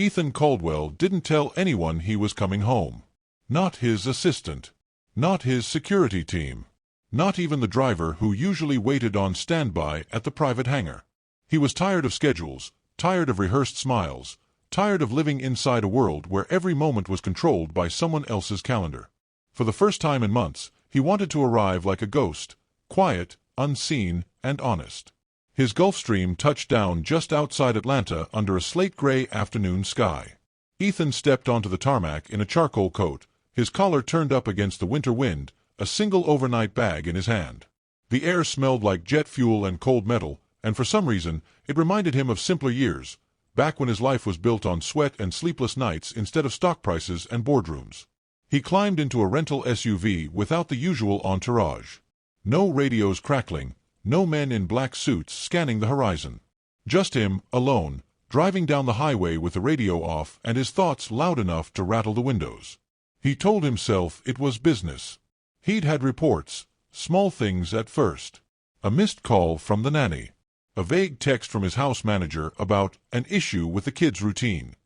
Ethan Caldwell didn't tell anyone he was coming home. Not his assistant. Not his security team. Not even the driver who usually waited on standby at the private hangar. He was tired of schedules, tired of rehearsed smiles, tired of living inside a world where every moment was controlled by someone else's calendar. For the first time in months, he wanted to arrive like a ghost, quiet, unseen, and honest. His Gulfstream touched down just outside Atlanta under a slate-gray afternoon sky. Ethan stepped onto the tarmac in a charcoal coat, his collar turned up against the winter wind, a single overnight bag in his hand. The air smelled like jet fuel and cold metal, and for some reason, it reminded him of simpler years, back when his life was built on sweat and sleepless nights instead of stock prices and boardrooms. He climbed into a rental SUV without the usual entourage. No radios crackling, no men in black suits scanning the horizon. Just him, alone, driving down the highway with the radio off and his thoughts loud enough to rattle the windows. He told himself it was business. He'd had reports, small things at first. A missed call from the nanny. A vague text from his house manager about an issue with the kids' routine.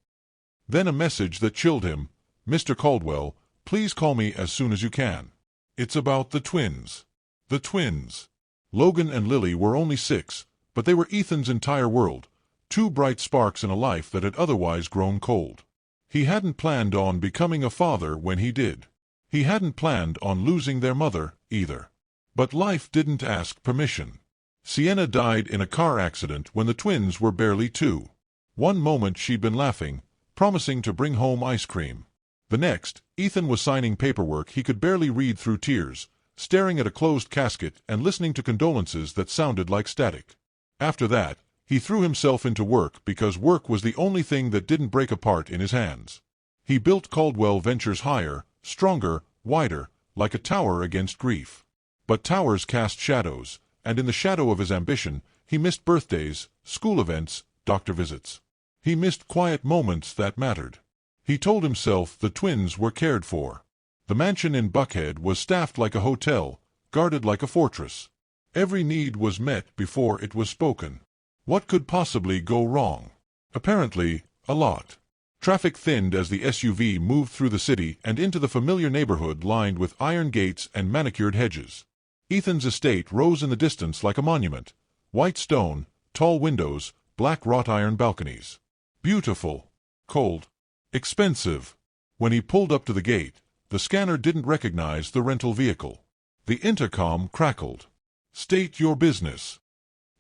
Then a message that chilled him. "Mr. Caldwell, please call me as soon as you can. It's about the twins." The twins. Logan and Lily were only 6, but they were Ethan's entire world, 2 bright sparks in a life that had otherwise grown cold. He hadn't planned on becoming a father when he did. He hadn't planned on losing their mother, either. But life didn't ask permission. Sienna died in a car accident when the twins were barely 2. One moment she'd been laughing, promising to bring home ice cream. The next, Ethan was signing paperwork he could barely read through tears, staring at a closed casket and listening to condolences that sounded like static. After that, he threw himself into work because work was the only thing that didn't break apart in his hands. He built Caldwell Ventures higher, stronger, wider, like a tower against grief. But towers cast shadows, and in the shadow of his ambition, he missed birthdays, school events, doctor visits. He missed quiet moments that mattered. He told himself the twins were cared for. The mansion in Buckhead was staffed like a hotel, guarded like a fortress. Every need was met before it was spoken. What could possibly go wrong? Apparently, a lot. Traffic thinned as the SUV moved through the city and into the familiar neighborhood lined with iron gates and manicured hedges. Ethan's estate rose in the distance like a monument. White stone, tall windows, black wrought iron balconies. Beautiful. Cold. Expensive. When he pulled up to the gate, the scanner didn't recognize the rental vehicle. The intercom crackled. "State your business."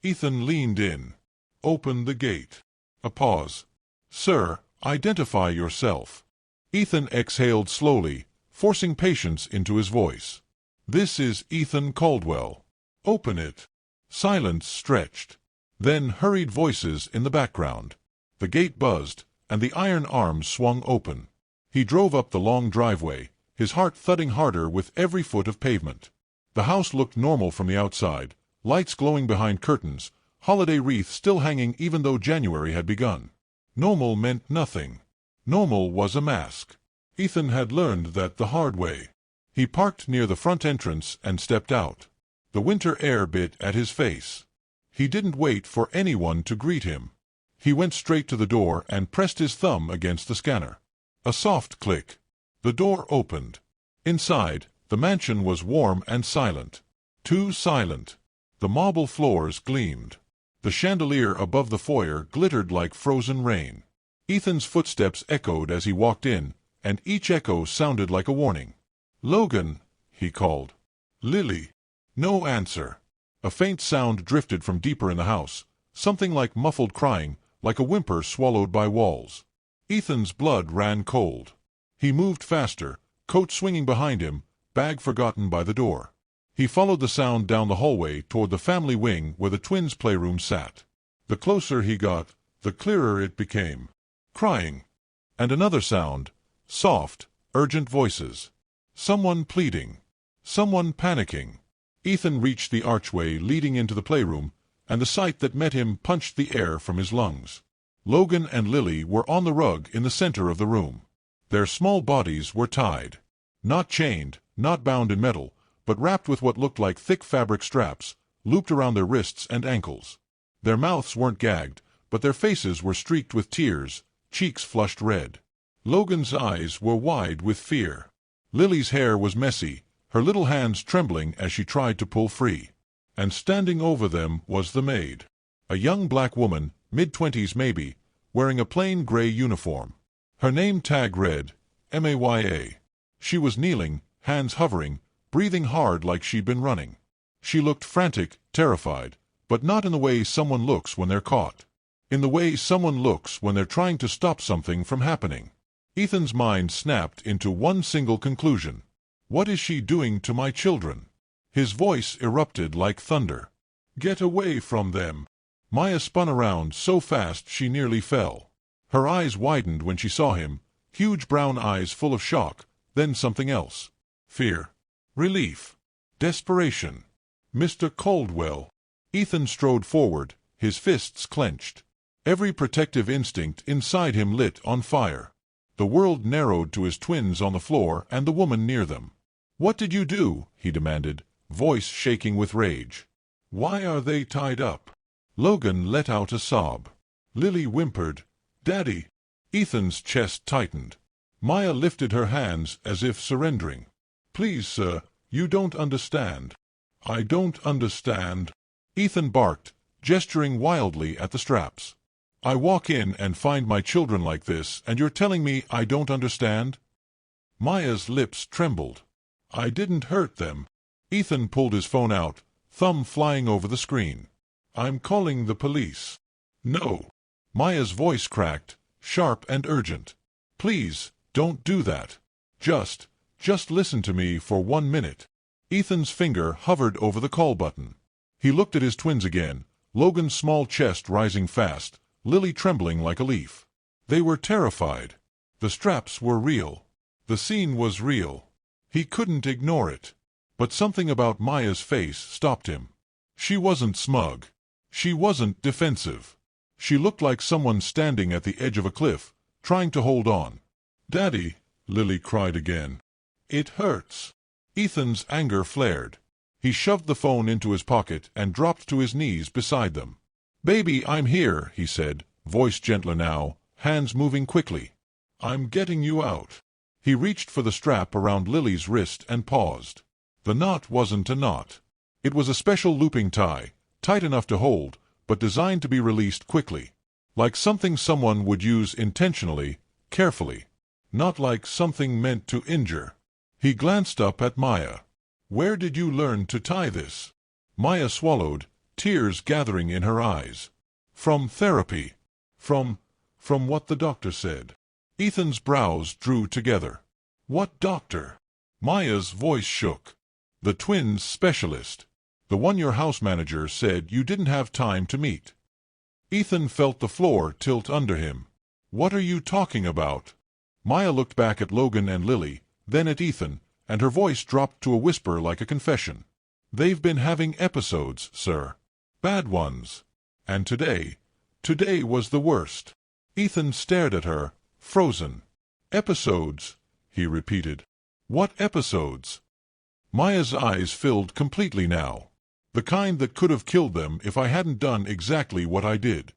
Ethan leaned in. "Open the gate." A pause. "Sir, identify yourself." Ethan exhaled slowly, forcing patience into his voice. "This is Ethan Caldwell." "Open it." Silence stretched. Then hurried voices in the background. The gate buzzed, and the iron arms swung open. He drove up the long driveway, his heart thudding harder with every foot of pavement. The house looked normal from the outside, lights glowing behind curtains, holiday wreath still hanging even though January had begun. Normal meant nothing. Normal was a mask. Ethan had learned that the hard way. He parked near the front entrance and stepped out. The winter air bit at his face. He didn't wait for anyone to greet him. He went straight to the door and pressed his thumb against the scanner. A soft click. The door opened. Inside, the mansion was warm and silent. Too silent. The marble floors gleamed. The chandelier above the foyer glittered like frozen rain. Ethan's footsteps echoed as he walked in, and each echo sounded like a warning. "Logan," he called. "Lily." No answer. A faint sound drifted from deeper in the house, something like muffled crying, like a whimper swallowed by walls. Ethan's blood ran cold. He moved faster, coat swinging behind him, bag forgotten by the door. He followed the sound down the hallway toward the family wing where the twins' playroom sat. The closer he got, the clearer it became. Crying. And another sound. Soft, urgent voices. Someone pleading. Someone panicking. Ethan reached the archway leading into the playroom, and the sight that met him punched the air from his lungs. Logan and Lily were on the rug in the center of the room. Their small bodies were tied. Not chained, not bound in metal, but wrapped with what looked like thick fabric straps, looped around their wrists and ankles. Their mouths weren't gagged, but their faces were streaked with tears, cheeks flushed red. Logan's eyes were wide with fear. Lily's hair was messy, her little hands trembling as she tried to pull free. And standing over them was the maid. A young black woman, mid-20s maybe, wearing a plain gray uniform. Her name tag read, Maya. She was kneeling, hands hovering, breathing hard like she'd been running. She looked frantic, terrified, but not in the way someone looks when they're caught. In the way someone looks when they're trying to stop something from happening. Ethan's mind snapped into one single conclusion. What is she doing to my children? His voice erupted like thunder. Get away from them! Maya spun around so fast she nearly fell. Her eyes widened when she saw him, huge brown eyes full of shock, then something else. Fear. Relief. Desperation. Mr. Caldwell. Ethan strode forward, his fists clenched. Every protective instinct inside him lit on fire. The world narrowed to his twins on the floor and the woman near them. "What did you do?" he demanded, voice shaking with rage. "Why are they tied up?" Logan let out a sob. Lily whimpered, "Daddy." Ethan's chest tightened. Maya lifted her hands as if surrendering. "Please, sir, you don't understand." "I don't understand." Ethan barked, gesturing wildly at the straps. "I walk in and find my children like this, and you're telling me I don't understand?" Maya's lips trembled. "I didn't hurt them." Ethan pulled his phone out, thumb flying over the screen. "I'm calling the police." "No." Maya's voice cracked, sharp and urgent. "Please, don't do that. Just listen to me for 1 minute." Ethan's finger hovered over the call button. He looked at his twins again, Logan's small chest rising fast, Lily trembling like a leaf. They were terrified. The straps were real. The scene was real. He couldn't ignore it. But something about Maya's face stopped him. She wasn't smug. She wasn't defensive. She looked like someone standing at the edge of a cliff, trying to hold on. "Daddy," Lily cried again. "It hurts." Ethan's anger flared. He shoved the phone into his pocket and dropped to his knees beside them. "Baby, I'm here," he said, voice gentler now, hands moving quickly. "I'm getting you out." He reached for the strap around Lily's wrist and paused. The knot wasn't a knot. It was a special looping tie, tight enough to hold, but designed to be released quickly. Like something someone would use intentionally, carefully. Not like something meant to injure. He glanced up at Maya. "Where did you learn to tie this?" Maya swallowed, tears gathering in her eyes. "From therapy. From what the doctor said." Ethan's brows drew together. "What doctor?" Maya's voice shook. "The twins' specialist. The one your house manager said you didn't have time to meet." Ethan felt the floor tilt under him. "What are you talking about?" Maya looked back at Logan and Lily, then at Ethan, and her voice dropped to a whisper like a confession. "They've been having episodes, sir. Bad ones. And today was the worst." Ethan stared at her, frozen. "Episodes," he repeated. "What episodes?" Maya's eyes filled completely now. "The kind that could have killed them if I hadn't done exactly what I did."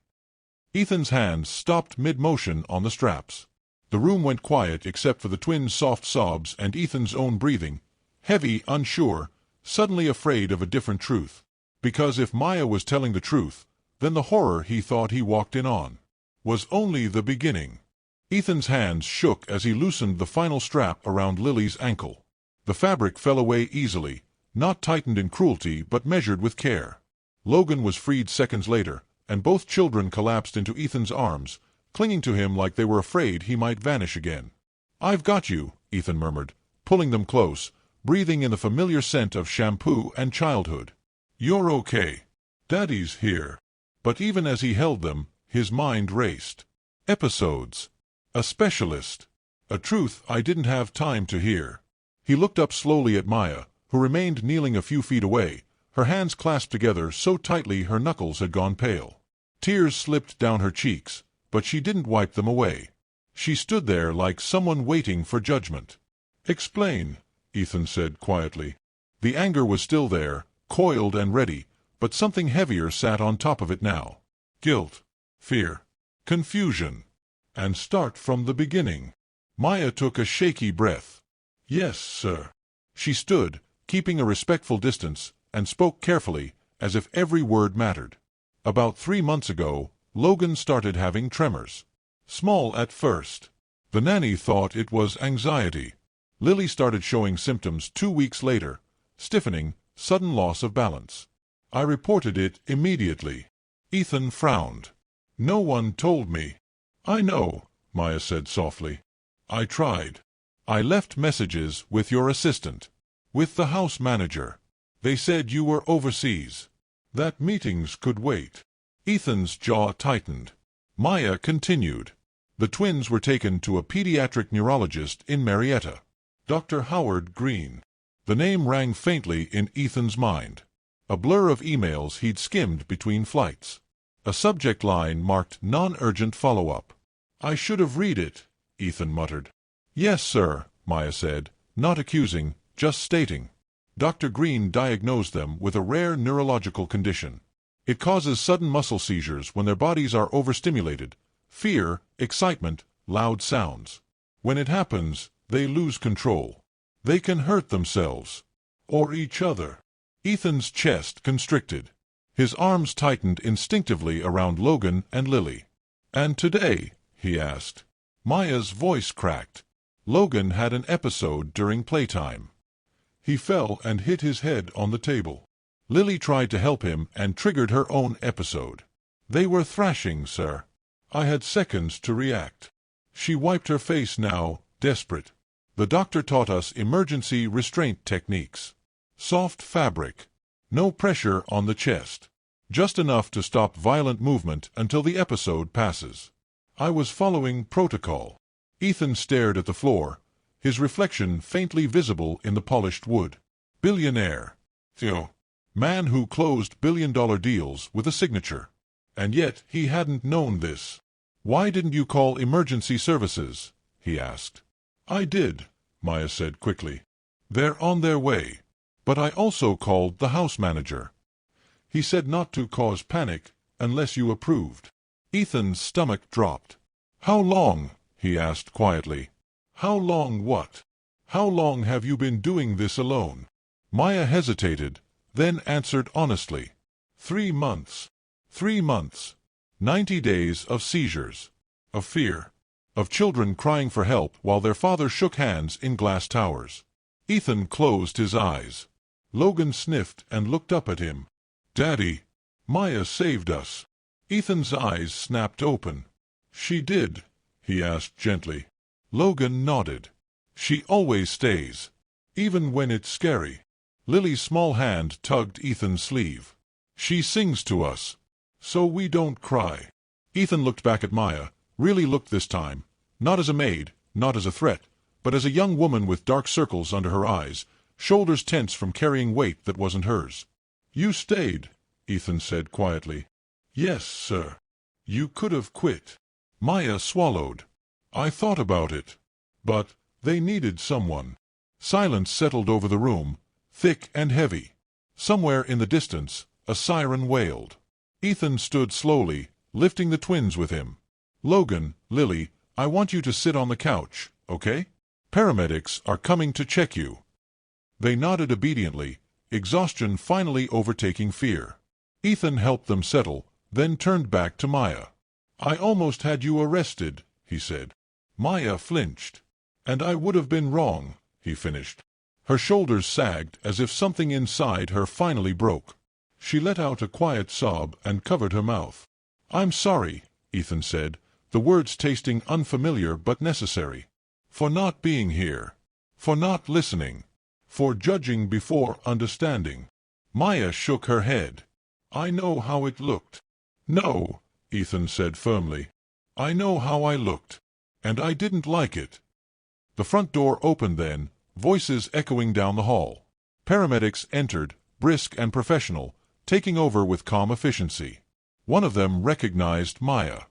Ethan's hands stopped mid-motion on the straps. The room went quiet except for the twins' soft sobs and Ethan's own breathing, heavy, unsure, suddenly afraid of a different truth. Because if Maya was telling the truth, then the horror he thought he walked in on was only the beginning. Ethan's hands shook as he loosened the final strap around Lily's ankle. The fabric fell away easily, not tightened in cruelty but measured with care. Logan was freed seconds later, and both children collapsed into Ethan's arms, clinging to him like they were afraid he might vanish again. "I've got you," Ethan murmured, pulling them close, breathing in the familiar scent of shampoo and childhood. "You're okay. Daddy's here." But even as he held them, his mind raced. Episodes. A specialist. A truth I didn't have time to hear. He looked up slowly at Maya, who remained kneeling a few feet away, her hands clasped together so tightly her knuckles had gone pale. Tears slipped down her cheeks, but she didn't wipe them away. She stood there like someone waiting for judgment. "Explain," Ethan said quietly. The anger was still there, coiled and ready, but something heavier sat on top of it now. Guilt. Fear. Confusion. And start from the beginning. Maya took a shaky breath. Yes, sir. She stood, keeping a respectful distance, and spoke carefully, as if every word mattered. About 3 months ago, Logan started having tremors. Small at first. The nanny thought it was anxiety. Lily started showing symptoms 2 weeks later, stiffening, sudden loss of balance. I reported it immediately. Ethan frowned. No one told me. I know, Maya said softly. I tried. I left messages with your assistant. With the house manager. They said you were overseas. That meetings could wait. Ethan's jaw tightened. Maya continued. The twins were taken to a pediatric neurologist in Marietta. Dr. Howard Green. The name rang faintly in Ethan's mind. A blur of emails he'd skimmed between flights. A subject line marked non-urgent follow-up. I should have read it, Ethan muttered. Yes, sir, Maya said, not accusing, just stating. Dr. Green diagnosed them with a rare neurological condition. It causes sudden muscle seizures when their bodies are overstimulated. Fear, excitement, loud sounds. When it happens, they lose control. They can hurt themselves. Or each other. Ethan's chest constricted. His arms tightened instinctively around Logan and Lily. And today, he asked. Maya's voice cracked. Logan had an episode during playtime. He fell and hit his head on the table. Lily tried to help him and triggered her own episode. They were thrashing, sir. I had seconds to react. She wiped her face now, desperate. The doctor taught us emergency restraint techniques. Soft fabric. No pressure on the chest. Just enough to stop violent movement until the episode passes. I was following protocol. Ethan stared at the floor, his reflection faintly visible in the polished wood. Billionaire. Theo. Man who closed billion-dollar deals with a signature. And yet he hadn't known this. Why didn't you call emergency services? He asked. I did, Maya said quickly. They're on their way. But I also called the house manager. He said not to cause panic unless you approved. Ethan's stomach dropped. How long? He asked quietly. How long what? How long have you been doing this alone? Maya hesitated, then answered honestly. 3 months. 3 months. 90 days of seizures. Of fear. Of children crying for help while their father shook hands in glass towers. Ethan closed his eyes. Logan sniffed and looked up at him. Daddy. Maya saved us. Ethan's eyes snapped open. She did? He asked gently. Logan nodded. She always stays. Even when it's scary. Lily's small hand tugged Ethan's sleeve. She sings to us. So we don't cry. Ethan looked back at Maya, really looked this time, not as a maid, not as a threat, but as a young woman with dark circles under her eyes, shoulders tense from carrying weight that wasn't hers. You stayed, Ethan said quietly. Yes, sir. You could have quit. Maya swallowed. I thought about it. But they needed someone. Silence settled over the room, thick and heavy. Somewhere in the distance, a siren wailed. Ethan stood slowly, lifting the twins with him. Logan, Lily, I want you to sit on the couch, okay? Paramedics are coming to check you. They nodded obediently, exhaustion finally overtaking fear. Ethan helped them settle, then turned back to Maya. I almost had you arrested, he said. Maya flinched. And I would have been wrong, he finished. Her shoulders sagged as if something inside her finally broke. She let out a quiet sob and covered her mouth. I'm sorry, Ethan said, the words tasting unfamiliar but necessary. For not being here. For not listening. For judging before understanding. Maya shook her head. I know how it looked. No, Ethan said firmly. I know how I looked. And I didn't like it. The front door opened then, voices echoing down the hall. Paramedics entered, brisk and professional, taking over with calm efficiency. One of them recognized Maya.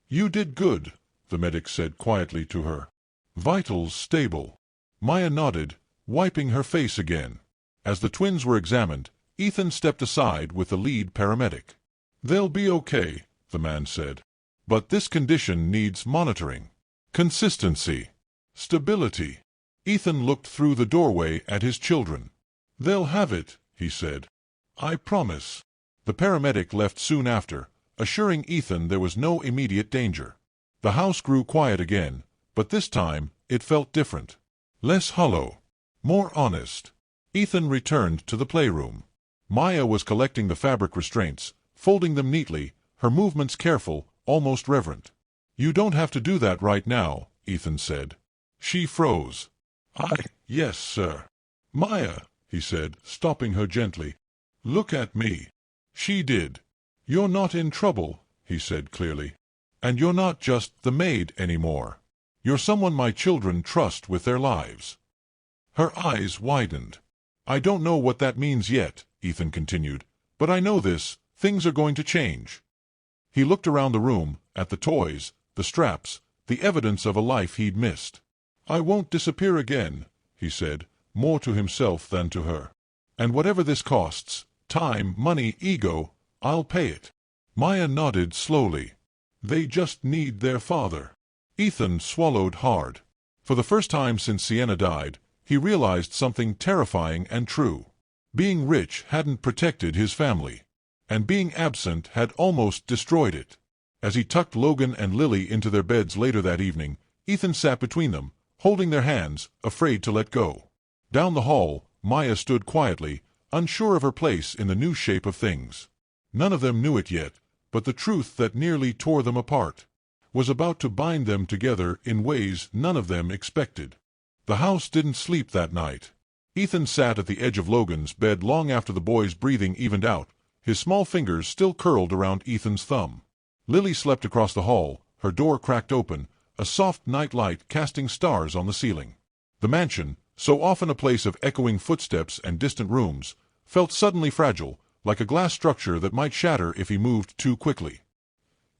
You did good, the medic said quietly to her. Vitals stable. Maya nodded, wiping her face again. As the twins were examined, Ethan stepped aside with the lead paramedic. They'll be okay, the man said. But this condition needs monitoring. Consistency. Stability. Ethan looked through the doorway at his children. "They'll have it," he said. "I promise." The paramedic left soon after, assuring Ethan there was no immediate danger. The house grew quiet again, but this time it felt different. Less hollow. More honest. Ethan returned to the playroom. Maya was collecting the fabric restraints, folding them neatly, her movements careful, almost reverent. "You don't have to do that right now," Ethan said. She froze. Yes, sir." "Maya," he said, stopping her gently. "Look at me." She did. "You're not in trouble," he said clearly. "And you're not just the maid anymore. You're someone my children trust with their lives." Her eyes widened. "I don't know what that means yet," Ethan continued, "but I know this: things are going to change." He looked around the room, at the toys, the straps, the evidence of a life he'd missed. "I won't disappear again," he said, more to himself than to her. "And whatever this costs, time, money, ego, I'll pay it." Maya nodded slowly. "They just need their father." Ethan swallowed hard. For the first time since Sienna died, he realized something terrifying and true. Being rich hadn't protected his family, and being absent had almost destroyed it. As he tucked Logan and Lily into their beds later that evening, Ethan sat between them, holding their hands, afraid to let go. Down the hall, Maya stood quietly, unsure of her place in the new shape of things. None of them knew it yet, but the truth that nearly tore them apart was about to bind them together in ways none of them expected. The house didn't sleep that night. Ethan sat at the edge of Logan's bed long after the boy's breathing evened out, his small fingers still curled around Ethan's thumb. Lily slept across the hall, her door cracked open, a soft night light casting stars on the ceiling. The mansion, so often a place of echoing footsteps and distant rooms, felt suddenly fragile, like a glass structure that might shatter if he moved too quickly.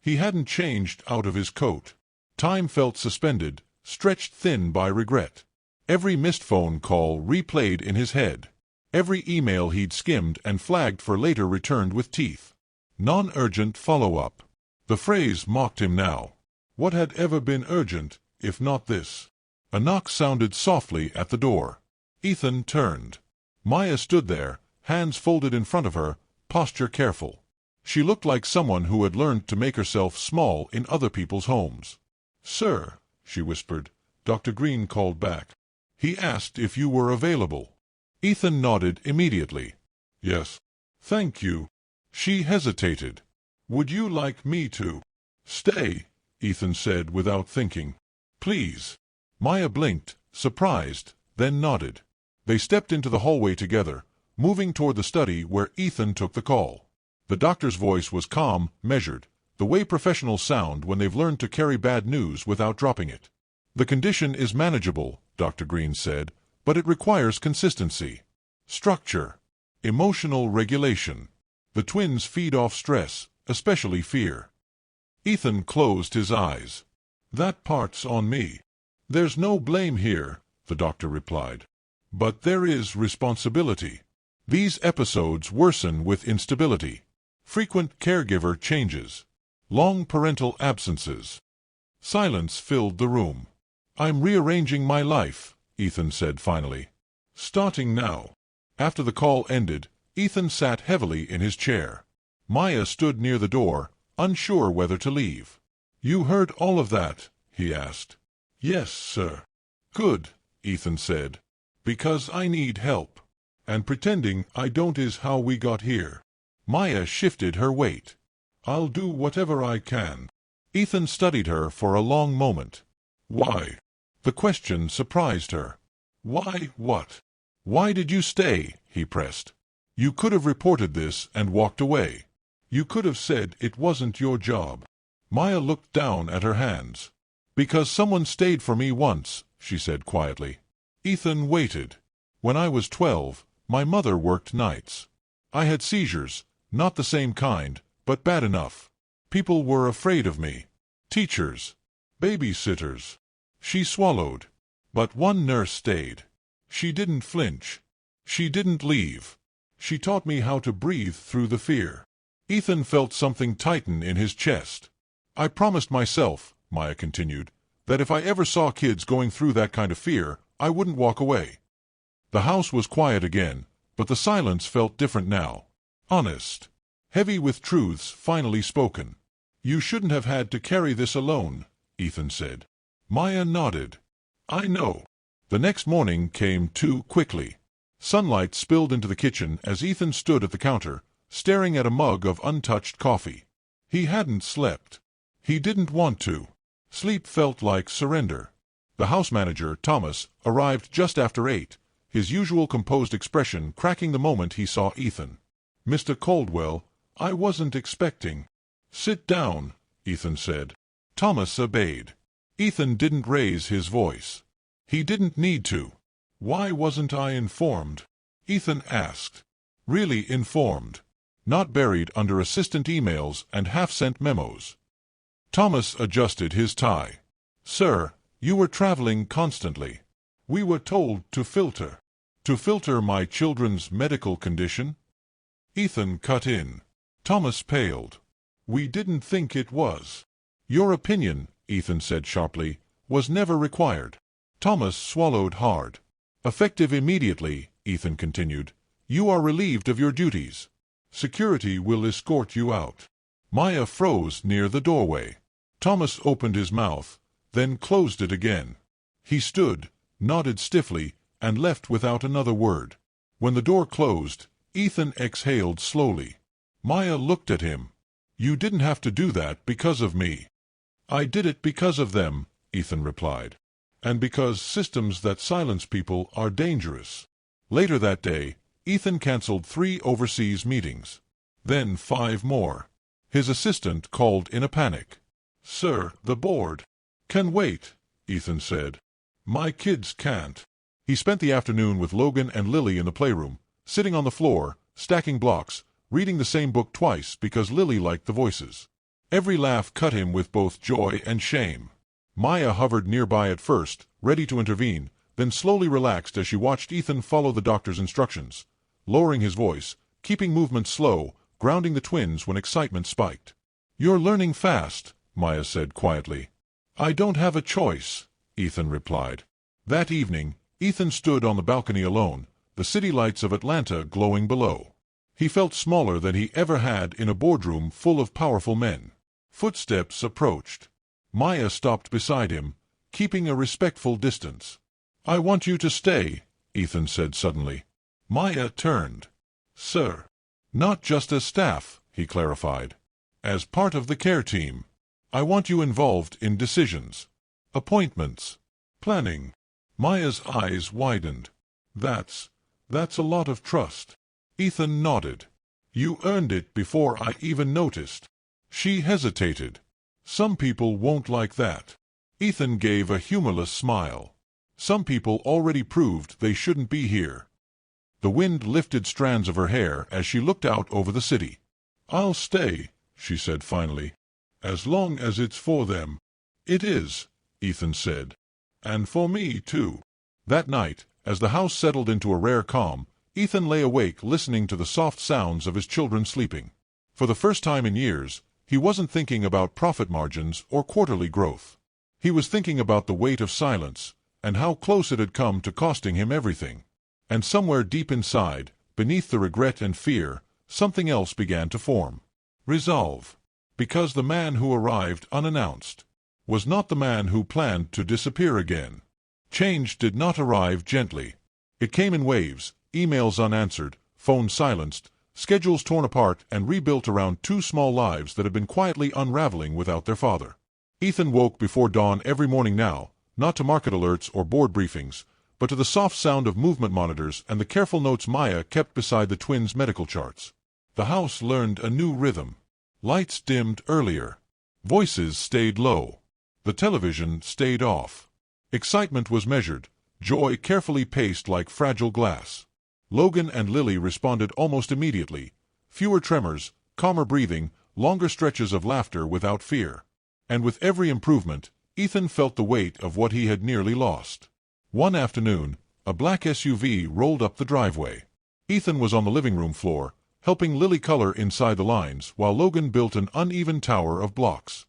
He hadn't changed out of his coat. Time felt suspended, stretched thin by regret. Every missed phone call replayed in his head. Every email he'd skimmed and flagged for later returned with teeth. Non-urgent follow-up. The phrase mocked him now. What had ever been urgent, if not this? A knock sounded softly at the door. Ethan turned. Maya stood there, hands folded in front of her, posture careful. She looked like someone who had learned to make herself small in other people's homes. "Sir," she whispered, "Dr. Green called back. He asked if you were available." Ethan nodded immediately. "Yes." "Thank you." She hesitated. "Would you like me to stay?" Ethan said without thinking. "Please." Maya blinked, surprised, then nodded. They stepped into the hallway together, moving toward the study where Ethan took the call. The doctor's voice was calm, measured, the way professionals sound when they've learned to carry bad news without dropping it. "The condition is manageable," Dr. Green said, "but it requires consistency, structure, emotional regulation. The twins feed off stress, especially fear." Ethan closed his eyes. "That part's on me." "There's no blame here," the doctor replied. "But there is responsibility. These episodes worsen with instability. Frequent caregiver changes. Long parental absences." Silence filled the room. "I'm rearranging my life," Ethan said finally. "Starting now." After the call ended, Ethan sat heavily in his chair. Maya stood near the door, unsure whether to leave. "You heard all of that?" he asked. "Yes, sir." "Good," Ethan said. "Because I need help. And pretending I don't is how we got here." Maya shifted her weight. "I'll do whatever I can." Ethan studied her for a long moment. "Why?" The question surprised her. "Why what?" "Why did you stay?" he pressed. "You could have reported this and walked away. You could have said it wasn't your job." Maya looked down at her hands. "Because someone stayed for me once," she said quietly. Ethan waited. "When I was 12, my mother worked nights. I had seizures, not the same kind, but bad enough. People were afraid of me. Teachers. Babysitters." She swallowed. "But one nurse stayed. She didn't flinch. She didn't leave. She taught me how to breathe through the fear." Ethan felt something tighten in his chest. I promised myself, Maya continued, that if I ever saw kids going through that kind of fear, I wouldn't walk away. The house was quiet again, but the silence felt different now. Honest. Heavy with truths finally spoken. You shouldn't have had to carry this alone, Ethan said. Maya nodded. I know. The next morning came too quickly. Sunlight spilled into the kitchen as Ethan stood at the counter, staring at a mug of untouched coffee. He hadn't slept. He didn't want to. Sleep felt like surrender. The house manager, Thomas, arrived just after 8, his usual composed expression cracking the moment he saw Ethan. Mr. Caldwell, I wasn't expecting. Sit down, Ethan said. Thomas obeyed. Ethan didn't raise his voice. He didn't need to. Why wasn't I informed? Ethan asked. Really informed. Not buried under assistant emails and half-sent memos. Thomas adjusted his tie. Sir, you were traveling constantly. We were told to filter. To filter my children's medical condition? Ethan cut in. Thomas paled. We didn't think it was. Your opinion, Ethan said sharply, was never required. Thomas swallowed hard. Effective immediately, Ethan continued, you are relieved of your duties. Security will escort you out. Maya froze near the doorway. Thomas opened his mouth, then closed it again. He stood, nodded stiffly, and left without another word. When the door closed, Ethan exhaled slowly. Maya looked at him. You didn't have to do that because of me. I did it because of them, Ethan replied. And because systems that silence people are dangerous. Later that day, Ethan canceled 3 overseas meetings. Then 5 more. His assistant called in a panic. Sir, the board can wait, Ethan said. My kids can't. He spent the afternoon with Logan and Lily in the playroom, sitting on the floor, stacking blocks, reading the same book twice because Lily liked the voices. Every laugh cut him with both joy and shame. Maya hovered nearby at first, ready to intervene, then slowly relaxed as she watched Ethan follow the doctor's instructions, lowering his voice, keeping movements slow, grounding the twins when excitement spiked. You're learning fast, Maya said quietly. I don't have a choice, Ethan replied. That evening, Ethan stood on the balcony alone, the city lights of Atlanta glowing below. He felt smaller than he ever had in a boardroom full of powerful men. Footsteps approached. Maya stopped beside him, keeping a respectful distance. I want you to stay, Ethan said suddenly. Maya turned. Sir. Not just as staff, he clarified. As part of the care team. I want you involved in decisions. Appointments. Planning. Maya's eyes widened. That's a lot of trust. Ethan nodded. You earned it before I even noticed. She hesitated. Some people won't like that. Ethan gave a humorless smile. Some people already proved they shouldn't be here. The wind lifted strands of her hair as she looked out over the city. I'll stay, she said finally. As long as it's for them. It is, Ethan said. And for me, too. That night, as the house settled into a rare calm, Ethan lay awake listening to the soft sounds of his children sleeping. For the first time in years, he wasn't thinking about profit margins or quarterly growth. He was thinking about the weight of silence, and how close it had come to costing him everything. And somewhere deep inside, beneath the regret and fear, something else began to form. Resolve. Because the man who arrived unannounced was not the man who planned to disappear again. Change did not arrive gently. It came in waves, emails unanswered, phones silenced, schedules torn apart and rebuilt around 2 small lives that had been quietly unraveling without their father. Ethan woke before dawn every morning now, not to market alerts or board briefings, but to the soft sound of movement monitors and the careful notes Maya kept beside the twins' medical charts. The house learned a new rhythm. Lights dimmed earlier. Voices stayed low. The television stayed off. Excitement was measured, joy carefully paced like fragile glass. Logan and Lily responded almost immediately. Fewer tremors, calmer breathing, longer stretches of laughter without fear. And with every improvement, Ethan felt the weight of what he had nearly lost. One afternoon, a black SUV rolled up the driveway. Ethan was on the living room floor, helping Lily color inside the lines while Logan built an uneven tower of blocks.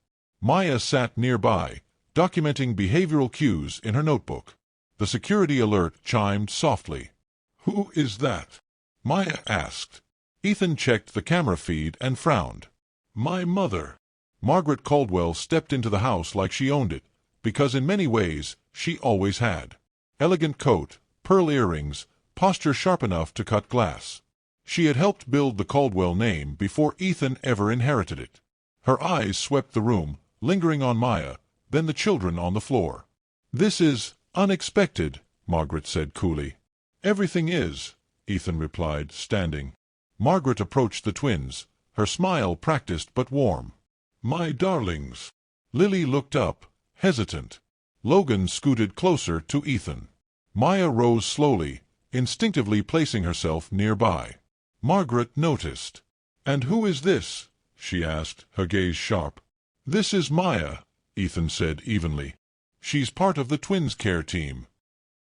Maya sat nearby, documenting behavioral cues in her notebook. The security alert chimed softly. "Who is that?" Maya asked. Ethan checked the camera feed and frowned. "My mother." Margaret Caldwell stepped into the house like she owned it, because in many ways she always had. Elegant coat, pearl earrings, posture sharp enough to cut glass. She had helped build the Caldwell name before Ethan ever inherited it. Her eyes swept the room, lingering on Maya, then the children on the floor. "This is unexpected," Margaret said coolly. "Everything is," Ethan replied, standing. Margaret approached the twins, her smile practiced but warm. "My darlings." Lily looked up, hesitant. Logan scooted closer to Ethan. Maya rose slowly, instinctively placing herself nearby. Margaret noticed. "And who is this?" she asked, her gaze sharp. "This is Maya," Ethan said evenly. "She's part of the twins' care team."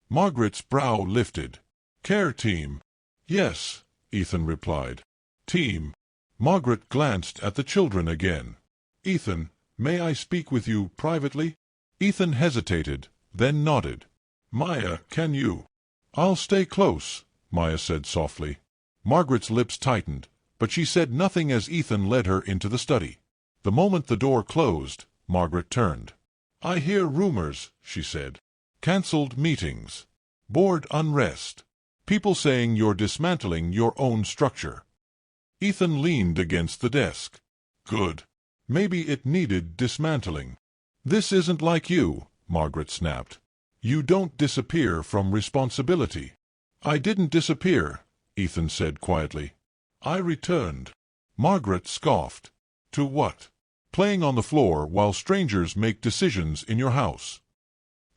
Margaret's brow lifted. "Care team?" "Yes," Ethan replied. "Team." Margaret glanced at the children again. "Ethan, may I speak with you privately?" Ethan hesitated, then nodded. "Maya, can you?" "I'll stay close," Maya said softly. Margaret's lips tightened, but she said nothing as Ethan led her into the study. The moment the door closed, Margaret turned. "I hear rumors," she said. "Cancelled meetings. Board unrest. People saying you're dismantling your own structure." Ethan leaned against the desk. "Good. Maybe it needed dismantling." "This isn't like you," Margaret snapped. "You don't disappear from responsibility." "I didn't disappear," Ethan said quietly. "I returned." Margaret scoffed. "To what?" "Playing on the floor while strangers make decisions in your house."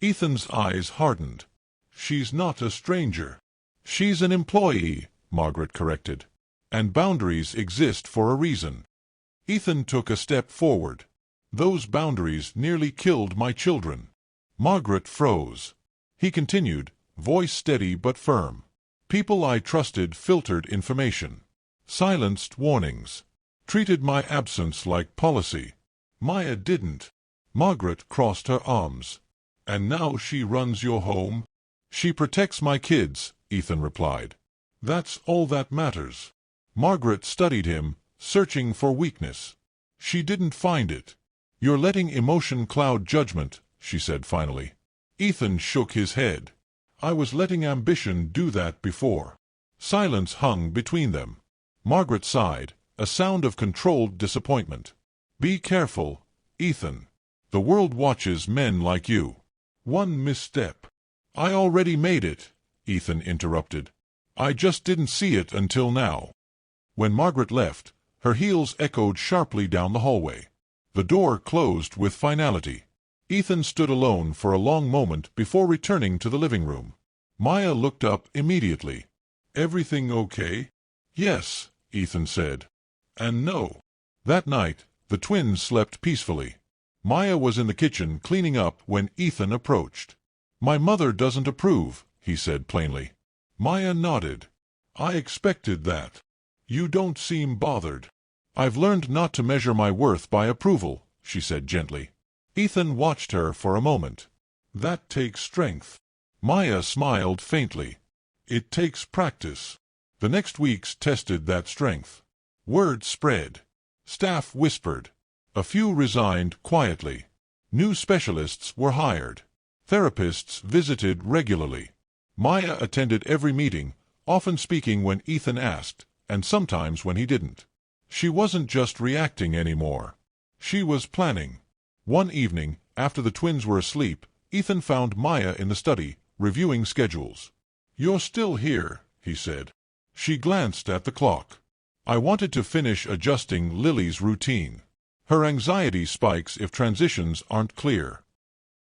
Ethan's eyes hardened. "She's not a stranger." "She's an employee," Margaret corrected. "And boundaries exist for a reason." Ethan took a step forward. "Those boundaries nearly killed my children." Margaret froze. He continued, voice steady but firm. "People I trusted filtered information. Silenced warnings. Treated my absence like policy. Maya didn't." Margaret crossed her arms. "And now she runs your home?" "She protects my kids," Ethan replied. "That's all that matters." Margaret studied him, searching for weakness. She didn't find it. "You're letting emotion cloud judgment," she said finally. Ethan shook his head. "I was letting ambition do that before." Silence hung between them. Margaret sighed, a sound of controlled disappointment. "Be careful, Ethan. The world watches men like you. One misstep." "I already made it," Ethan interrupted. "I just didn't see it until now." When Margaret left, her heels echoed sharply down the hallway. The door closed with finality. Ethan stood alone for a long moment before returning to the living room. Maya looked up immediately. "Everything okay?" "Yes," Ethan said. "And no." That night, the twins slept peacefully. Maya was in the kitchen cleaning up when Ethan approached. "My mother doesn't approve," he said plainly. Maya nodded. "I expected that. You don't seem bothered." "I've learned not to measure my worth by approval," she said gently. Ethan watched her for a moment. "That takes strength." Maya smiled faintly. "It takes practice." The next weeks tested that strength. Word spread. Staff whispered. A few resigned quietly. New specialists were hired. Therapists visited regularly. Maya attended every meeting, often speaking when Ethan asked, and sometimes when he didn't. She wasn't just reacting anymore. She was planning. One evening, after the twins were asleep, Ethan found Maya in the study, reviewing schedules. "You're still here," he said. She glanced at the clock. "I wanted to finish adjusting Lily's routine. Her anxiety spikes if transitions aren't clear."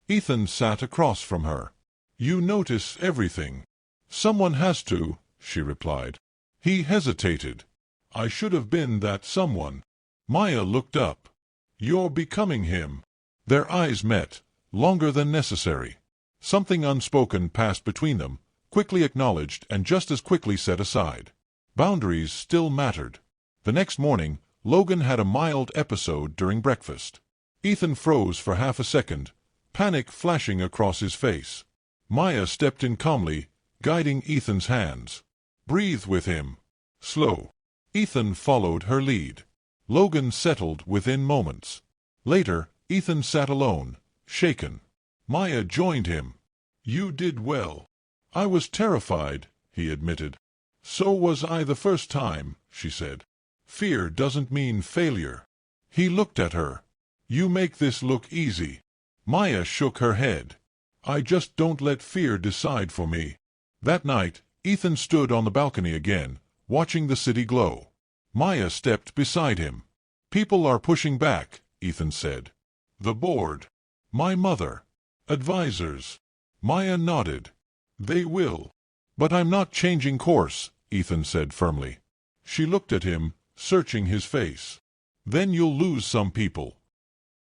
Ethan sat across from her. "You notice everything." "Someone has to," she replied. He hesitated. "I should have been that someone." Maya looked up. "You're becoming him." Their eyes met, longer than necessary. Something unspoken passed between them, quickly acknowledged and just as quickly set aside. Boundaries still mattered. The next morning, Logan had a mild episode during breakfast. Ethan froze for half a second, panic flashing across his face. Maya stepped in calmly, guiding Ethan's hands. "Breathe with him. Slow." Ethan followed her lead. Logan settled within moments. Later, Ethan sat alone, shaken. Maya joined him. "You did well." "I was terrified," he admitted. "So was I the first time," she said. "Fear doesn't mean failure." He looked at her. "You make this look easy." Maya shook her head. "I just don't let fear decide for me." That night, Ethan stood on the balcony again, watching the city glow. Maya stepped beside him. "People are pushing back," Ethan said. "The board. My mother. Advisors." Maya nodded. "They will." "But I'm not changing course," Ethan said firmly. She looked at him, searching his face. "Then you'll lose some people."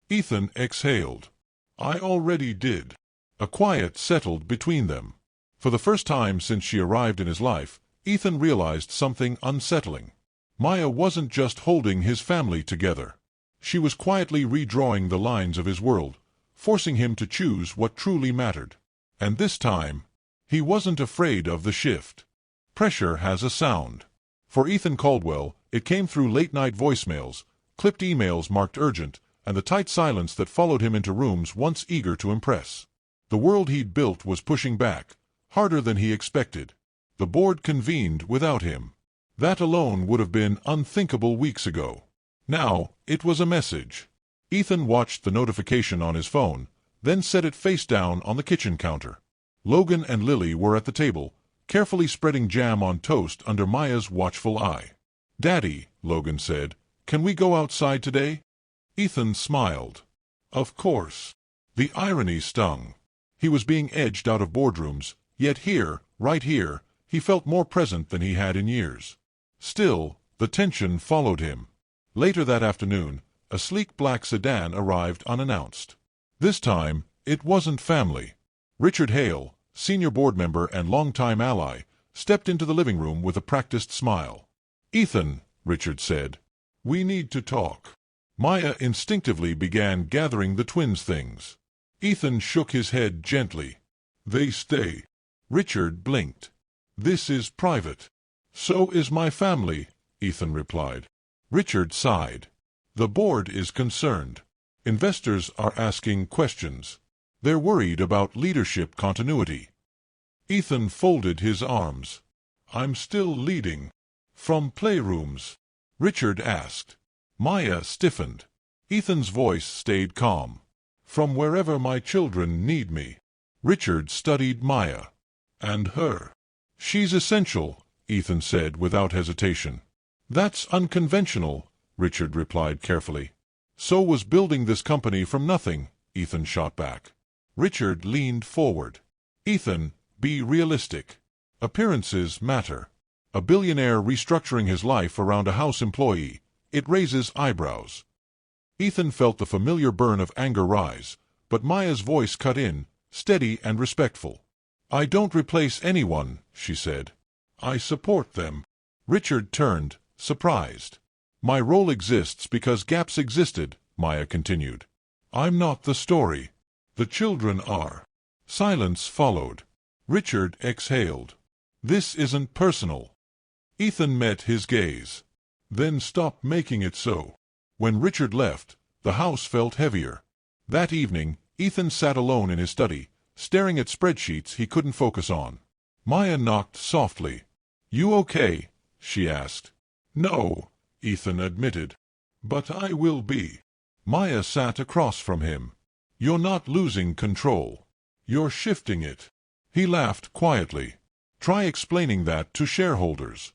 Ethan exhaled. "I already did." A quiet settled between them. For the first time since she arrived in his life, Ethan realized something unsettling. Maya wasn't just holding his family together. She was quietly redrawing the lines of his world, forcing him to choose what truly mattered. And this time, he wasn't afraid of the shift. Pressure has a sound. For Ethan Caldwell, it came through late-night voicemails, clipped emails marked urgent, and the tight silence that followed him into rooms once eager to impress. The world he'd built was pushing back, harder than he expected. The board convened without him. That alone would have been unthinkable weeks ago. Now, it was a message. Ethan watched the notification on his phone, then set it face down on the kitchen counter. Logan and Lily were at the table, carefully spreading jam on toast under Maya's watchful eye. "Daddy," Logan said, "can we go outside today?" Ethan smiled. Of course. The irony stung. He was being edged out of boardrooms, yet here, right here, he felt more present than he had in years. Still, the tension followed him. Later that afternoon, a sleek black sedan arrived unannounced. This time, it wasn't family. Richard Hale, senior board member and longtime ally, stepped into the living room with a practiced smile. "Ethan," Richard said, "we need to talk." Maya instinctively began gathering the twins' things. Ethan shook his head gently. "They stay." Richard blinked. "This is private." "So is my family," Ethan replied. Richard sighed. "The board is concerned. Investors are asking questions. They're worried about leadership continuity." Ethan folded his arms. "I'm still leading." "From playrooms?" Richard asked. Maya stiffened. Ethan's voice stayed calm. "From wherever my children need me." Richard studied Maya. "And her?" "She's essential," Ethan said without hesitation. "That's unconventional," Richard replied carefully. "So was building this company from nothing," Ethan shot back. Richard leaned forward. "Ethan, be realistic. Appearances matter. A billionaire restructuring his life around a house employee, it raises eyebrows." Ethan felt the familiar burn of anger rise, but Maya's voice cut in, steady and respectful. "I don't replace anyone," she said. "I support them." Richard turned, surprised. "My role exists because gaps existed," Maya continued. "I'm not the story. The children are." Silence followed. Richard exhaled. "This isn't personal." Ethan met his gaze. "Then stop making it so." When Richard left, the house felt heavier. That evening, Ethan sat alone in his study, staring at spreadsheets he couldn't focus on. Maya knocked softly. "You okay?" she asked. "No," Ethan admitted. "But I will be." Maya sat across from him. "You're not losing control. You're shifting it." He laughed quietly. "Try explaining that to shareholders."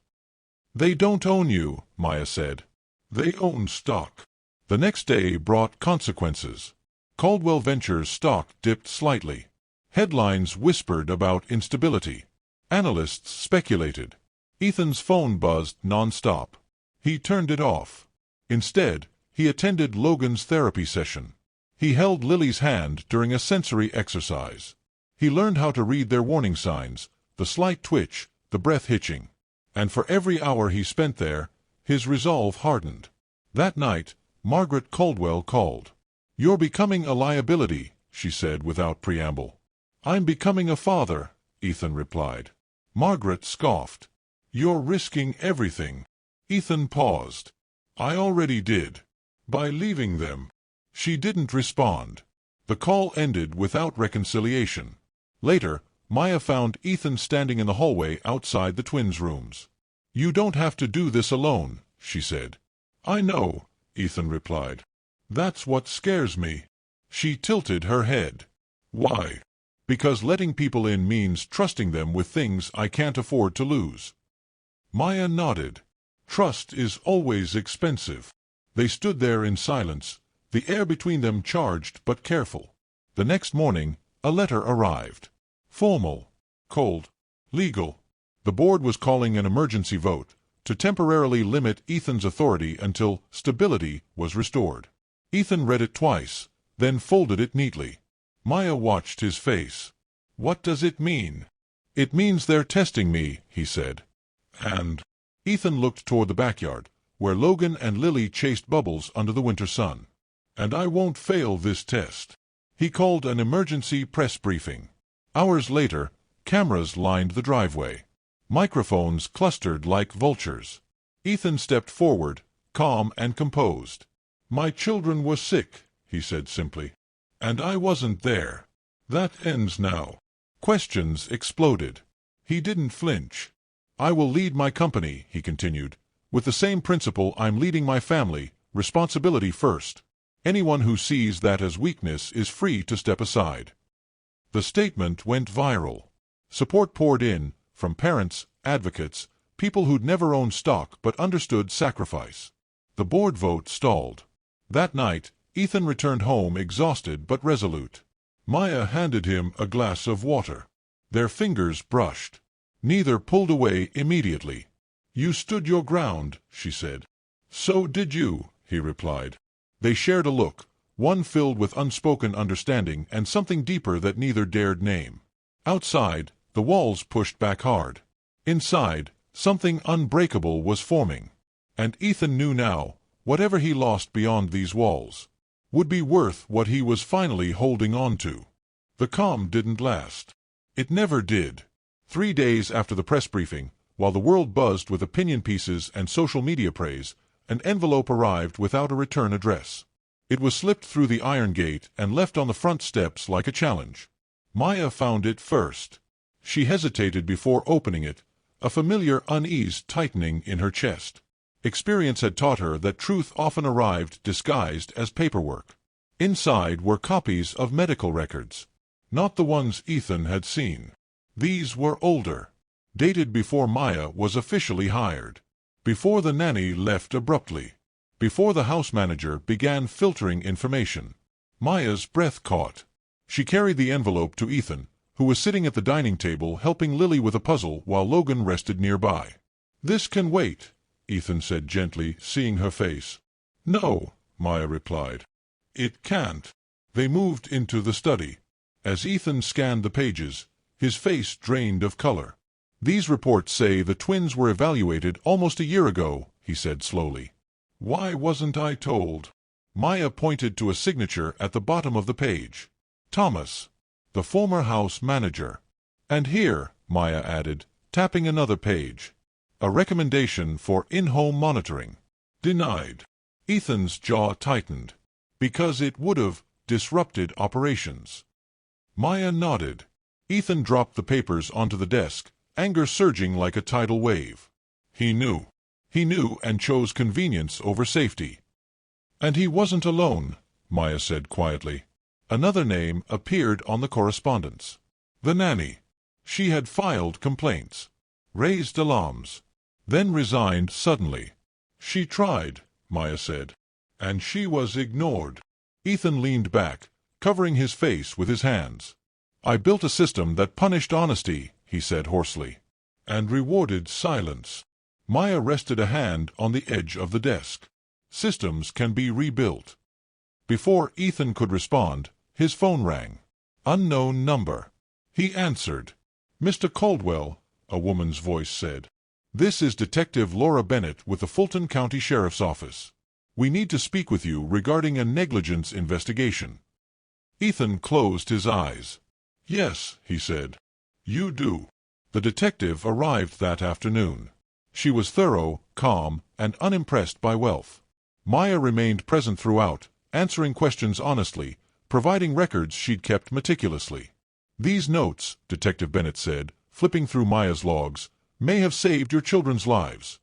"They don't own you," Maya said. "They own stock." The next day brought consequences. Caldwell Ventures' stock dipped slightly. Headlines whispered about instability. Analysts speculated. Ethan's phone buzzed non-stop. He turned it off. Instead, he attended Logan's therapy session. He held Lily's hand during a sensory exercise. He learned how to read their warning signs, the slight twitch, the breath hitching. And for every hour he spent there, his resolve hardened. That night, Margaret Caldwell called. "You're becoming a liability," she said without preamble. "I'm becoming a father," Ethan replied. Margaret scoffed. "You're risking everything." Ethan paused. "I already did. By leaving them." She didn't respond. The call ended without reconciliation. Later, Maya found Ethan standing in the hallway outside the twins' rooms. "You don't have to do this alone," she said. "I know," Ethan replied. "That's what scares me." She tilted her head. "Why?" "Because letting people in means trusting them with things I can't afford to lose." Maya nodded. "Trust is always expensive." They stood there in silence, the air between them charged but careful. The next morning, a letter arrived. Formal, cold, legal. The board was calling an emergency vote to temporarily limit Ethan's authority until stability was restored. Ethan read it twice, then folded it neatly. Maya watched his face. "What does it mean?" "It means they're testing me," he said. "And?" Ethan looked toward the backyard, where Logan and Lily chased bubbles under the winter sun. "And I won't fail this test." He called an emergency press briefing. Hours later, cameras lined the driveway. Microphones clustered like vultures. Ethan stepped forward, calm and composed. "My children were sick," he said simply. "And I wasn't there. That ends now." Questions exploded. He didn't flinch. "I will lead my company," he continued, "with the same principle I'm leading my family, responsibility first. Anyone who sees that as weakness is free to step aside." The statement went viral. Support poured in, from parents, advocates, people who'd never owned stock but understood sacrifice. The board vote stalled. That night, Ethan returned home exhausted but resolute. Maya handed him a glass of water. Their fingers brushed. Neither pulled away immediately. "You stood your ground," she said. "So did you," he replied. They shared a look, one filled with unspoken understanding and something deeper that neither dared name. Outside, the walls pushed back hard. Inside, something unbreakable was forming. And Ethan knew now, whatever he lost beyond these walls would be worth what he was finally holding on to. The calm didn't last. It never did. 3 days after the press briefing, while the world buzzed with opinion pieces and social media praise, an envelope arrived without a return address. It was slipped through the iron gate and left on the front steps like a challenge. Maya found it first. She hesitated before opening it, a familiar unease tightening in her chest. Experience had taught her that truth often arrived disguised as paperwork. Inside were copies of medical records. Not the ones Ethan had seen. These were older. Dated before Maya was officially hired. Before the nanny left abruptly. Before the house manager began filtering information. Maya's breath caught. She carried the envelope to Ethan, who was sitting at the dining table helping Lily with a puzzle while Logan rested nearby. "This can wait," Ethan said gently, seeing her face. "No," Maya replied. "It can't." They moved into the study. As Ethan scanned the pages, his face drained of color. "These reports say the twins were evaluated almost a year ago," he said slowly. "Why wasn't I told?" Maya pointed to a signature at the bottom of the page. "Thomas, the former house manager." "And here," Maya added, tapping another page, "a recommendation for in-home monitoring." "Denied." Ethan's jaw tightened. "Because it would have disrupted operations." Maya nodded. Ethan dropped the papers onto the desk, anger surging like a tidal wave. He knew. He knew and chose convenience over safety. "And he wasn't alone," Maya said quietly. Another name appeared on the correspondence. The nanny. She had filed complaints, raised alarms, then resigned suddenly. "She tried," Maya said. "And she was ignored." Ethan leaned back, covering his face with his hands. "I built a system that punished honesty," he said hoarsely, "and rewarded silence." Maya rested a hand on the edge of the desk. Systems can be rebuilt. Before Ethan could respond, his phone rang. Unknown number. He answered. "Mr. Caldwell," a woman's voice said. "This is Detective Laura Bennett with the Fulton County Sheriff's Office." We need to speak with you regarding a negligence investigation. Ethan closed his eyes. Yes, he said. You do. The detective arrived that afternoon. She was thorough, calm, and unimpressed by wealth. Maya remained present throughout, answering questions honestly, providing records she'd kept meticulously. These notes, Detective Bennett said, flipping through Maya's logs, may have saved your children's lives.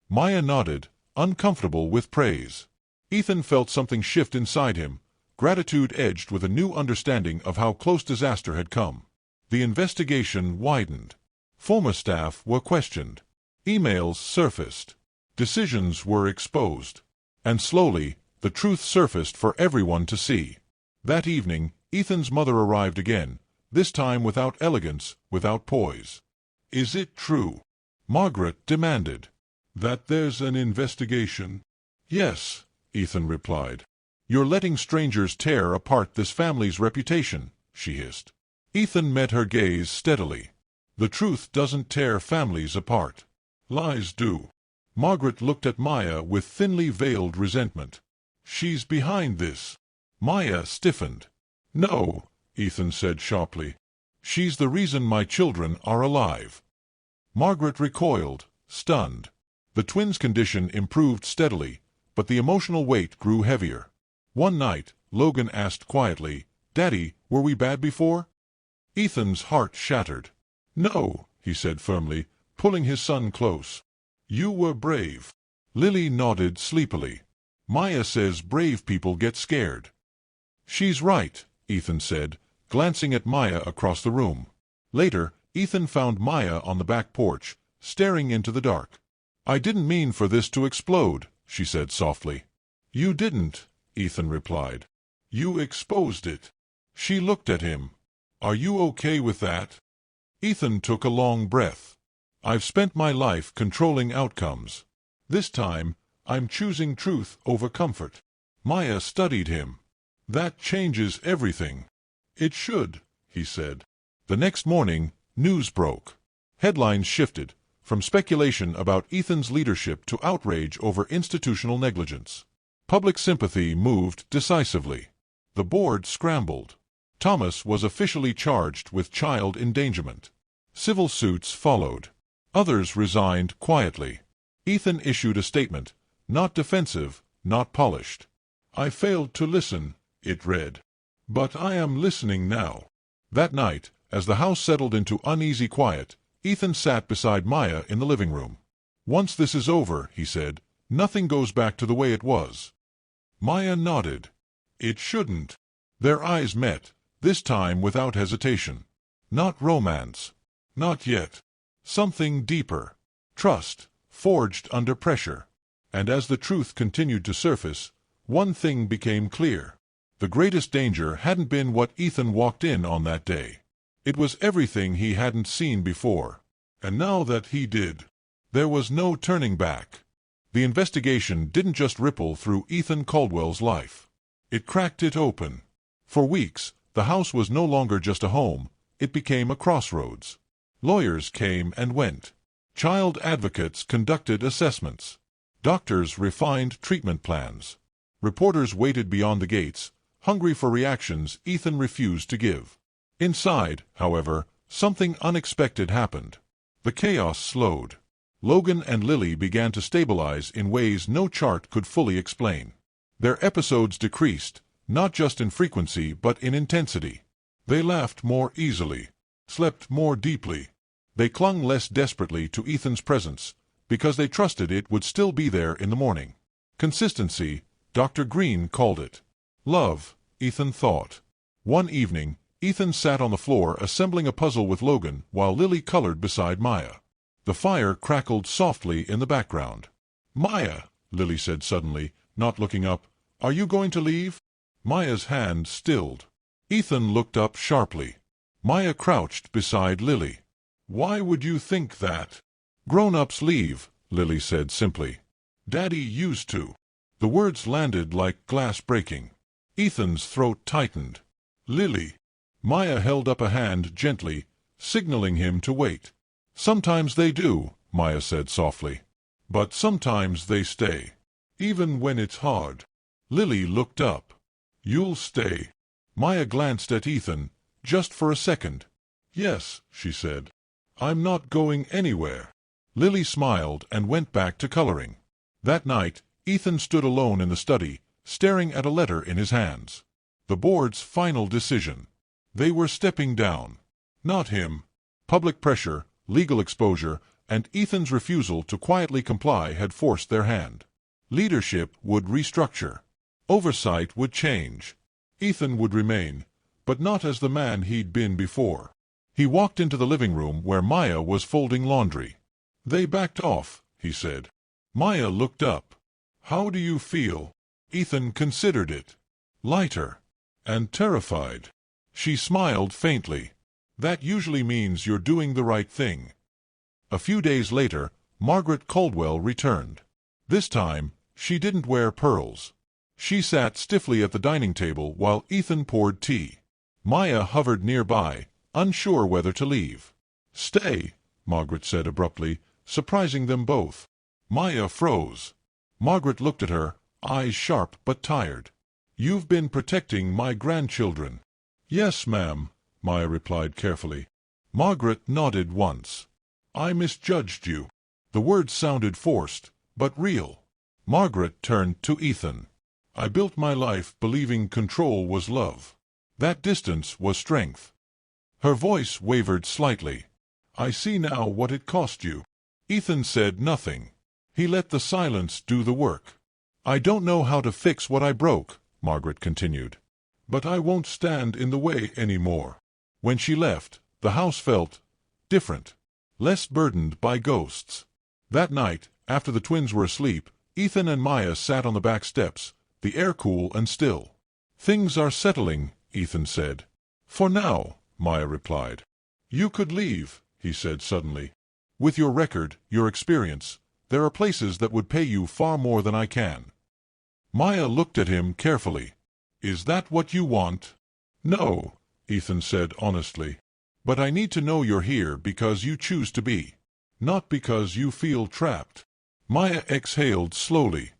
Maya nodded, uncomfortable with praise. Ethan felt something shift inside him, gratitude edged with a new understanding of how close disaster had come. The investigation widened. Former staff were questioned. Emails surfaced. Decisions were exposed. And slowly, the truth surfaced for everyone to see. That evening, Ethan's mother arrived again, this time without elegance, without poise. Is it true? Margaret demanded. That there's an investigation? Yes, Ethan replied. You're letting strangers tear apart this family's reputation, she hissed. Ethan met her gaze steadily. The truth doesn't tear families apart. Lies do. Margaret looked at Maya with thinly veiled resentment. She's behind this. Maya stiffened. No, Ethan said sharply. She's the reason my children are alive. Margaret recoiled, stunned. The twins' condition improved steadily, but the emotional weight grew heavier. One night, Logan asked quietly, Daddy, were we bad before? Ethan's heart shattered. No, he said firmly, pulling his son close. You were brave. Lily nodded sleepily. Maya says brave people get scared. She's right, Ethan said, glancing at Maya across the room. Later, Ethan found Maya on the back porch, staring into the dark. I didn't mean for this to explode, she said softly. You didn't, Ethan replied. You exposed it. She looked at him. Are you okay with that? Ethan took a long breath. I've spent my life controlling outcomes. This time, I'm choosing truth over comfort. Maya studied him. That changes everything. It should, he said. The next morning, news broke. Headlines shifted, from speculation about Ethan's leadership to outrage over institutional negligence. Public sympathy moved decisively. The board scrambled. Thomas was officially charged with child endangerment. Civil suits followed. Others resigned quietly. Ethan issued a statement, not defensive, not polished. I failed to listen, it read. But I am listening now. That night, as the house settled into uneasy quiet, Ethan sat beside Maya in the living room. Once this is over, he said, nothing goes back to the way it was. Maya nodded. It shouldn't. Their eyes met, this time without hesitation. Not romance. Not yet. Something deeper. Trust, forged under pressure. And as the truth continued to surface, one thing became clear. The greatest danger hadn't been what Ethan walked in on that day. It was everything he hadn't seen before. And now that he did, there was no turning back. The investigation didn't just ripple through Ethan Caldwell's life. It cracked it open. For weeks, the house was no longer just a home, it became a crossroads. Lawyers came and went. Child advocates conducted assessments. Doctors refined treatment plans. Reporters waited beyond the gates, hungry for reactions Ethan refused to give. Inside, however, something unexpected happened. The chaos slowed. Logan and Lily began to stabilize in ways no chart could fully explain. Their episodes decreased, not just in frequency but in intensity. They laughed more easily, slept more deeply. They clung less desperately to Ethan's presence, because they trusted it would still be there in the morning. Consistency, Dr. Green called it. Love, Ethan thought. One evening, Ethan sat on the floor assembling a puzzle with Logan while Lily colored beside Maya. The fire crackled softly in the background. Maya, Lily said suddenly, not looking up, are you going to leave? Maya's hand stilled. Ethan looked up sharply. Maya crouched beside Lily. Why would you think that? Grown-ups leave, Lily said simply. Daddy used to. The words landed like glass breaking. Ethan's throat tightened. Lily. Maya held up a hand gently, signaling him to wait. Sometimes they do, Maya said softly. But sometimes they stay. Even when it's hard. Lily looked up. You'll stay. Maya glanced at Ethan, just for a second. Yes, she said. I'm not going anywhere. Lily smiled and went back to coloring. That night, Ethan stood alone in the study, staring at a letter in his hands. The board's final decision. They were stepping down. Not him. Public pressure, legal exposure, and Ethan's refusal to quietly comply had forced their hand. Leadership would restructure. Oversight would change. Ethan would remain, but not as the man he'd been before. He walked into the living room where Maya was folding laundry. They backed off, he said. Maya looked up. How do you feel? Ethan considered it. Lighter. And terrified. She smiled faintly. That usually means you're doing the right thing. A few days later, Margaret Caldwell returned. This time, she didn't wear pearls. She sat stiffly at the dining table while Ethan poured tea. Maya hovered nearby, unsure whether to leave. Stay, Margaret said abruptly, surprising them both. Maya froze. Margaret looked at her, eyes sharp but tired. You've been protecting my grandchildren. Yes, ma'am, Maya replied carefully. Margaret nodded once. I misjudged you. The words sounded forced, but real. Margaret turned to Ethan. I built my life believing control was love. That distance was strength. Her voice wavered slightly. I see now what it cost you. Ethan said nothing. He let the silence do the work. I don't know how to fix what I broke, Margaret continued. But I won't stand in the way anymore. When she left, the house felt different, less burdened by ghosts. That night, after the twins were asleep, Ethan and Maya sat on the back steps, the air cool and still. Things are settling, Ethan said. For now, Maya replied. You could leave, he said suddenly. With your record, your experience, there are places that would pay you far more than I can. Maya looked at him carefully. Is that what you want? No, Ethan said honestly. But I need to know you're here because you choose to be, not because you feel trapped. Maya exhaled slowly.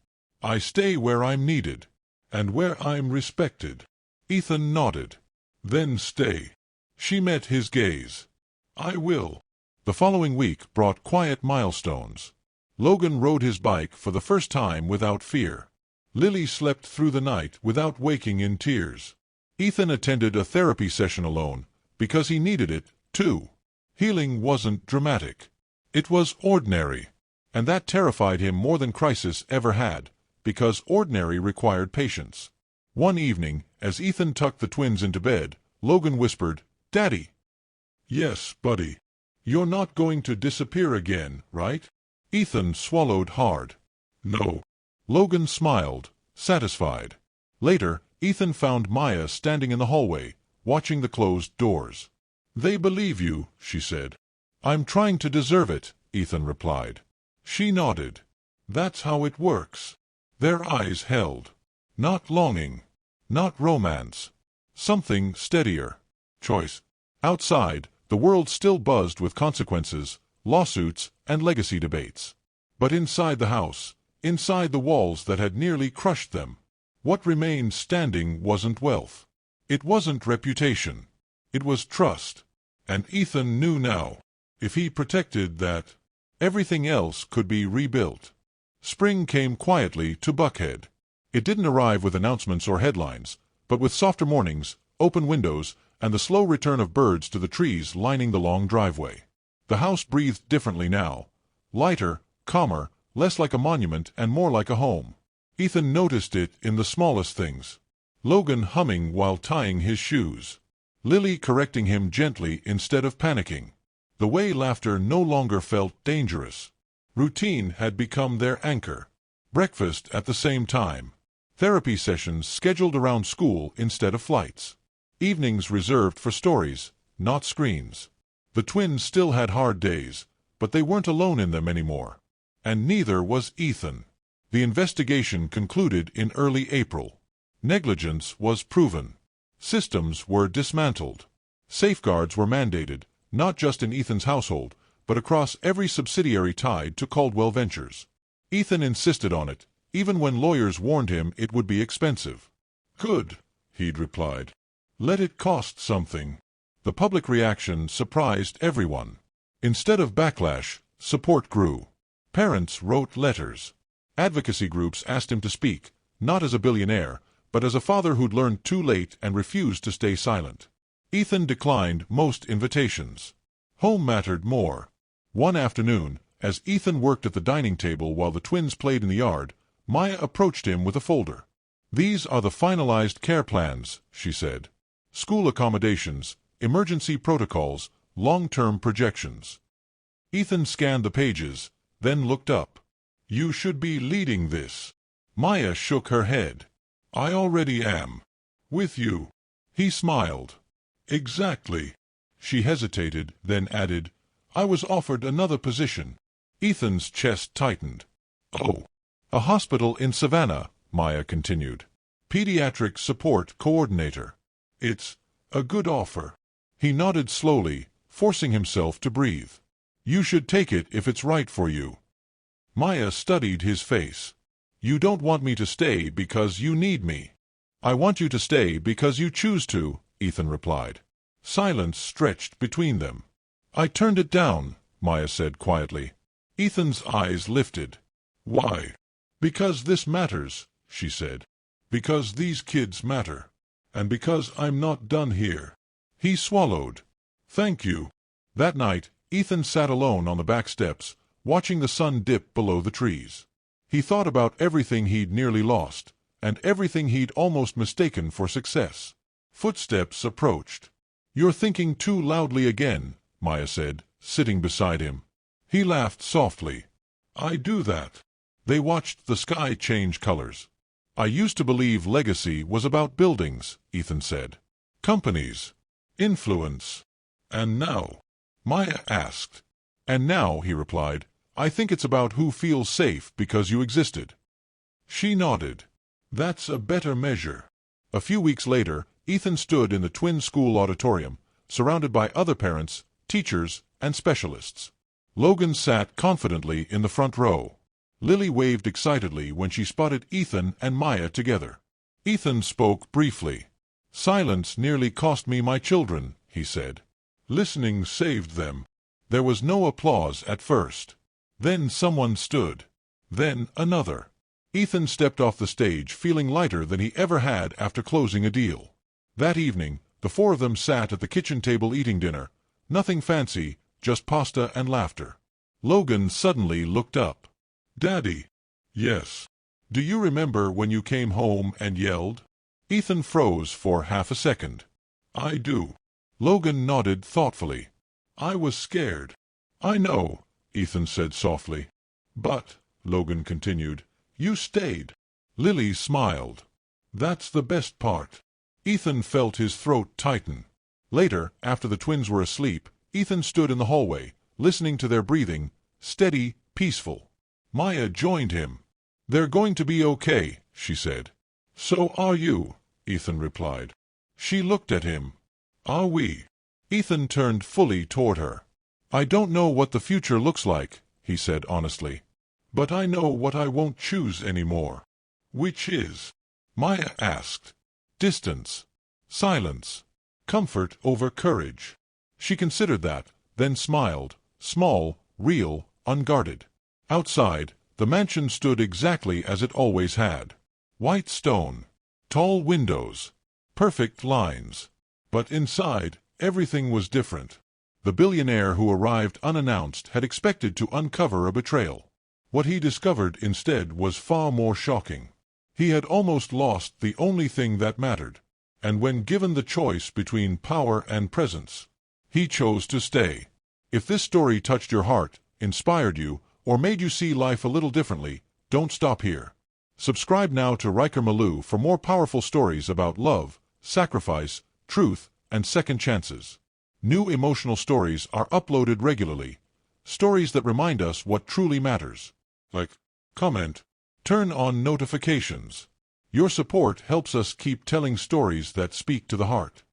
I stay where I'm needed, and where I'm respected. Ethan nodded. Then stay. She met his gaze. I will. The following week brought quiet milestones. Logan rode his bike for the first time without fear. Lily slept through the night without waking in tears. Ethan attended a therapy session alone, because he needed it, too. Healing wasn't dramatic. It was ordinary. And that terrified him more than crisis ever had, because ordinary required patience. One evening, as Ethan tucked the twins into bed, Logan whispered, Daddy. Yes, buddy. You're not going to disappear again, right? Ethan swallowed hard. No. Logan smiled, satisfied. Later, Ethan found Maya standing in the hallway, watching the closed doors. They believe you, she said. I'm trying to deserve it, Ethan replied. She nodded. That's how it works. Their eyes held. Not longing. Not romance. Something steadier. Choice. Outside, the world still buzzed with consequences, lawsuits, and legacy debates. But inside the house, inside the walls that had nearly crushed them, what remained standing wasn't wealth. It wasn't reputation. It was trust. And Ethan knew now, if he protected that, everything else could be rebuilt. Spring came quietly to Buckhead. It didn't arrive with announcements or headlines, but with softer mornings, open windows, and the slow return of birds to the trees lining the long driveway. The house breathed differently now. Lighter, calmer, less like a monument and more like a home. Ethan noticed it in the smallest things. Logan humming while tying his shoes. Lily correcting him gently instead of panicking. The way laughter no longer felt dangerous. Routine had become their anchor. Breakfast at the same time. Therapy sessions scheduled around school instead of flights. Evenings reserved for stories, not screens. The twins still had hard days, but they weren't alone in them anymore. And neither was Ethan. The investigation concluded in early April. Negligence was proven. Systems were dismantled. Safeguards were mandated, not just in Ethan's household, but across every subsidiary tied to Caldwell Ventures. Ethan insisted on it, even when lawyers warned him it would be expensive. "Good," he'd replied. "Let it cost something." The public reaction surprised everyone. Instead of backlash, support grew. Parents wrote letters. Advocacy groups asked him to speak, not as a billionaire, but as a father who'd learned too late and refused to stay silent. Ethan declined most invitations. Home mattered more. One afternoon, as Ethan worked at the dining table while the twins played in the yard, Maya approached him with a folder. "These are the finalized care plans," she said. "School accommodations, emergency protocols, long-term projections." Ethan scanned the pages, then looked up. "You should be leading this." Maya shook her head. "I already am. With you." He smiled. "Exactly." She hesitated, then added, "I was offered another position." Ethan's chest tightened. "Oh." "A hospital in Savannah," Maya continued. "Pediatric support coordinator. It's a good offer." He nodded slowly, forcing himself to breathe. "You should take it if it's right for you." Maya studied his face. "You don't want me to stay because you need me." "I want you to stay because you choose to," Ethan replied. Silence stretched between them. "I turned it down," Maya said quietly. Ethan's eyes lifted. "Why?" "Because this matters," she said. "Because these kids matter. And because I'm not done here." He swallowed. "Thank you." That night, Ethan sat alone on the back steps, watching the sun dip below the trees. He thought about everything he'd nearly lost, and everything he'd almost mistaken for success. Footsteps approached. "You're thinking too loudly again," Maya said, sitting beside him. He laughed softly. "I do that." They watched the sky change colors. "I used to believe legacy was about buildings," Ethan said. "Companies. Influence. And now?" Maya asked. "And now," he replied, "I think it's about who feels safe because you existed." She nodded. "That's a better measure." A few weeks later, Ethan stood in the twin school auditorium, surrounded by other parents, teachers, and specialists. Logan sat confidently in the front row. Lily waved excitedly when she spotted Ethan and Maya together. Ethan spoke briefly. "Silence nearly cost me my children," he said. "Listening saved them." There was no applause at first. Then someone stood. Then another. Ethan stepped off the stage feeling lighter than he ever had after closing a deal. That evening, the four of them sat at the kitchen table eating dinner. Nothing fancy, just pasta and laughter. Logan suddenly looked up. "Daddy." "Yes." "Do you remember when you came home and yelled?" Ethan froze for half a second. "I do." Logan nodded thoughtfully. "I was scared." "I know," Ethan said softly. "But," Logan continued, "you stayed." Lily smiled. "That's the best part." Ethan felt his throat tighten. Later, after the twins were asleep, Ethan stood in the hallway, listening to their breathing, steady, peaceful. Maya joined him. "They're going to be okay," she said. "So are you," Ethan replied. She looked at him. "Are we?" Ethan turned fully toward her. "I don't know what the future looks like," he said honestly. "But I know what I won't choose anymore." "Which is?" Maya asked. "Distance. Silence. Comfort over courage." She considered that, then smiled, small, real, unguarded. Outside, the mansion stood exactly as it always had. White stone. Tall windows. Perfect lines. But inside, everything was different. The billionaire who arrived unannounced had expected to uncover a betrayal. What he discovered instead was far more shocking. He had almost lost the only thing that mattered. And when given the choice between power and presence, he chose to stay. If this story touched your heart, inspired you, or made you see life a little differently, don't stop here. Subscribe now to Riker Malou for more powerful stories about love, sacrifice, truth, and second chances. New emotional stories are uploaded regularly. Stories that remind us what truly matters. Like, comment, turn on notifications. Your support helps us keep telling stories that speak to the heart.